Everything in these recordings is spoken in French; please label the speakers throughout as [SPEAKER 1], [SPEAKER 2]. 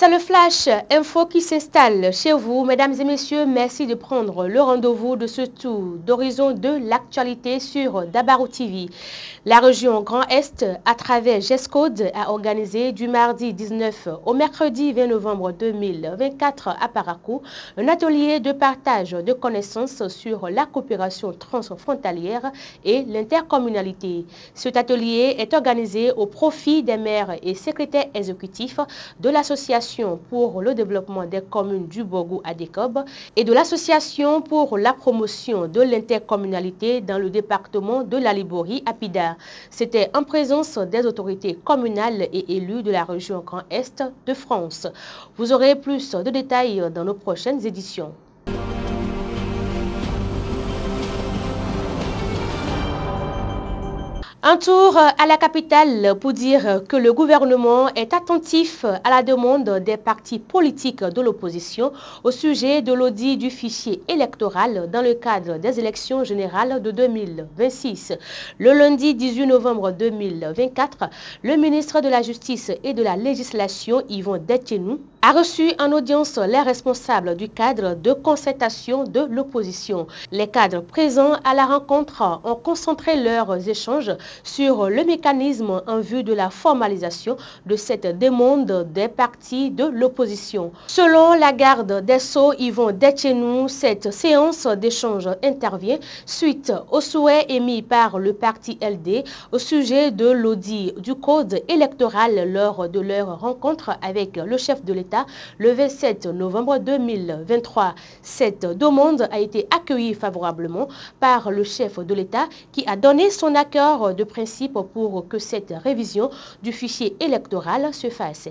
[SPEAKER 1] C'est le flash info qui s'installe chez vous. Mesdames et messieurs, merci de prendre le rendez-vous de ce tour d'horizon de l'actualité sur Dabarou TV. La région Grand Est, à travers GESCODE, a organisé du mardi 19 au mercredi 20 novembre 2024 à Parakou un atelier de partage de connaissances sur la coopération transfrontalière et l'intercommunalité. Cet atelier est organisé au profit des maires et secrétaires exécutifs de l'association pour le développement des communes du Bogou à Décob et de l'association pour la promotion de l'intercommunalité dans le département de la Liborie à Pida. C'était en présence des autorités communales et élus de la région Grand Est de France. Vous aurez plus de détails dans nos prochaines éditions. Un tour à la capitale pour dire que le gouvernement est attentif à la demande des partis politiques de l'opposition au sujet de l'audit du fichier électoral dans le cadre des élections générales de 2026. Le lundi 18 novembre 2024, le ministre de la Justice et de la Législation, Yvon Detchenou, a reçu en audience les responsables du cadre de concertation de l'opposition. Les cadres présents à la rencontre ont concentré leurs échanges sur le mécanisme en vue de la formalisation de cette demande des partis de l'opposition. Selon la garde des Sceaux, Yvon Detchenou, cette séance d'échange intervient suite au souhait émis par le parti LD au sujet de l'audit du code électoral lors de leur rencontre avec le chef de l'État le 27 novembre 2023. Cette demande a été accueillie favorablement par le chef de l'État qui a donné son accord de principe pour que cette révision du fichier électoral se fasse.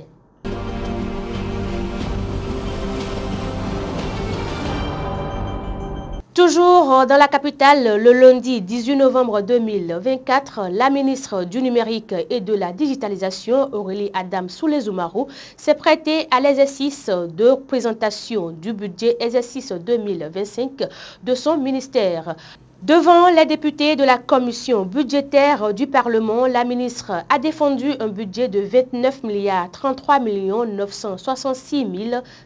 [SPEAKER 1] Toujours dans la capitale, le lundi 18 novembre 2024, la ministre du Numérique et de la Digitalisation, Aurélie Adame-Soulé-Zoumarou, s'est prêtée à l'exercice de présentation du budget exercice 2025 de son ministère. Devant les députés de la commission budgétaire du Parlement, la ministre a défendu un budget de 29 33 966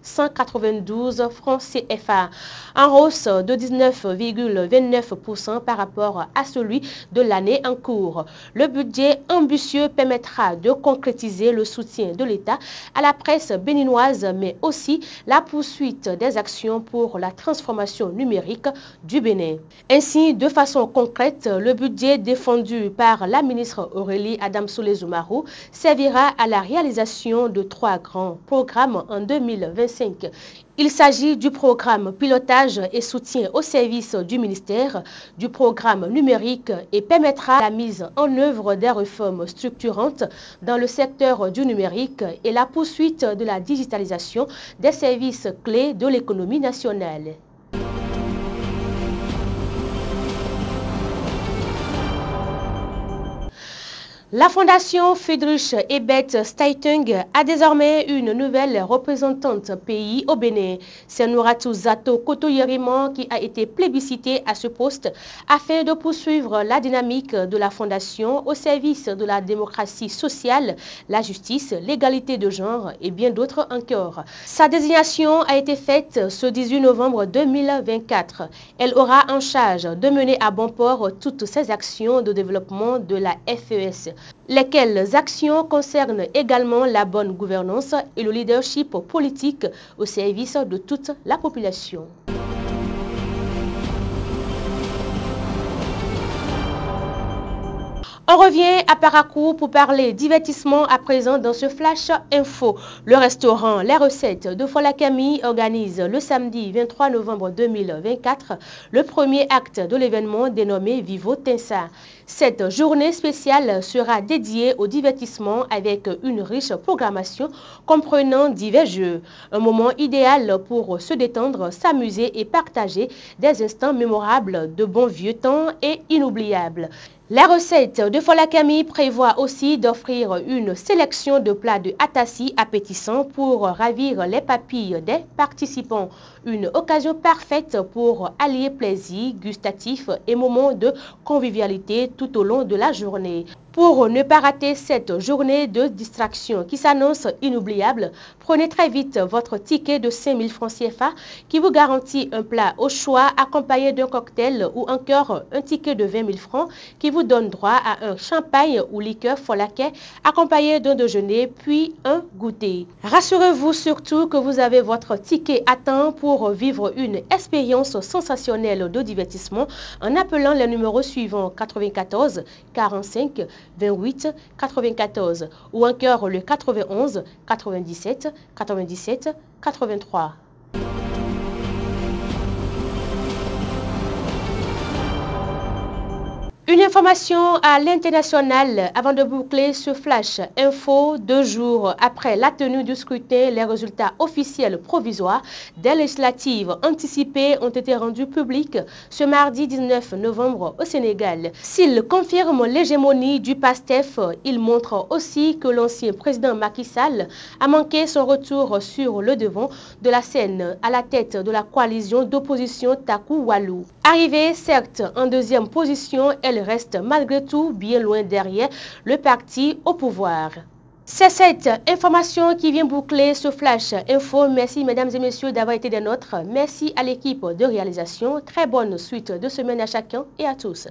[SPEAKER 1] 192 francs CFA, en hausse de 19,29% par rapport à celui de l'année en cours. Le budget ambitieux permettra de concrétiser le soutien de l'État à la presse béninoise, mais aussi la poursuite des actions pour la transformation numérique du Bénin. Ainsi, de façon concrète, le budget défendu par la ministre Aurélie Adame-Soulé-Zoumarou servira à la réalisation de 3 grands programmes en 2025. Il s'agit du programme pilotage et soutien au service du ministère, du programme numérique et permettra la mise en œuvre des réformes structurantes dans le secteur du numérique et la poursuite de la digitalisation des services clés de l'économie nationale. La fondation Friedrich Ebert Stiftung a désormais une nouvelle représentante pays au Bénin. C'est Nouratou Zato Kotoyeriman qui a été plébiscité à ce poste afin de poursuivre la dynamique de la fondation au service de la démocratie sociale, la justice, l'égalité de genre et bien d'autres encore. Sa désignation a été faite ce 18 novembre 2024. Elle aura en charge de mener à bon port toutes ces actions de développement de la FES. Lesquelles actions concernent également la bonne gouvernance et le leadership politique au service de toute la population. On revient à Parakou pour parler divertissement à présent dans ce flash info. Le restaurant Les Recettes de Folakami organise le samedi 23 novembre 2024 le premier acte de l'événement dénommé Vivo Tensa. Cette journée spéciale sera dédiée au divertissement avec une riche programmation comprenant divers jeux. Un moment idéal pour se détendre, s'amuser et partager des instants mémorables de bons vieux temps et inoubliables. La recette de Folakami prévoit aussi d'offrir une sélection de plats de atassi appétissants pour ravir les papilles des participants. Une occasion parfaite pour allier plaisir gustatif et moments de convivialité tout au long de la journée. Pour ne pas rater cette journée de distraction qui s'annonce inoubliable, prenez très vite votre ticket de 5000 francs CFA qui vous garantit un plat au choix accompagné d'un cocktail ou encore un ticket de 20 000 francs qui vous donne droit à un champagne ou liqueur Folakais accompagné d'un déjeuner puis un goûter. Rassurez-vous surtout que vous avez votre ticket à temps pour vivre une expérience sensationnelle de divertissement en appelant les numéros suivants 94 45 28 94 ou encore le 91 97 97 83. Une information à l'international avant de boucler ce flash info 2 jours après la tenue du scrutin. Les résultats officiels provisoires des législatives anticipées ont été rendus publics ce mardi 19 novembre au Sénégal. S'il confirme l'hégémonie du PASTEF, il montre aussi que l'ancien président Macky Sall a manqué son retour sur le devant de la scène à la tête de la coalition d'opposition Taku Wallu. Arrivée certes en deuxième position, elle reste malgré tout bien loin derrière le parti au pouvoir. C'est cette information qui vient boucler ce flash info. Merci mesdames et messieurs d'avoir été des nôtres. Merci à l'équipe de réalisation. Très bonne suite de semaine à chacun et à tous.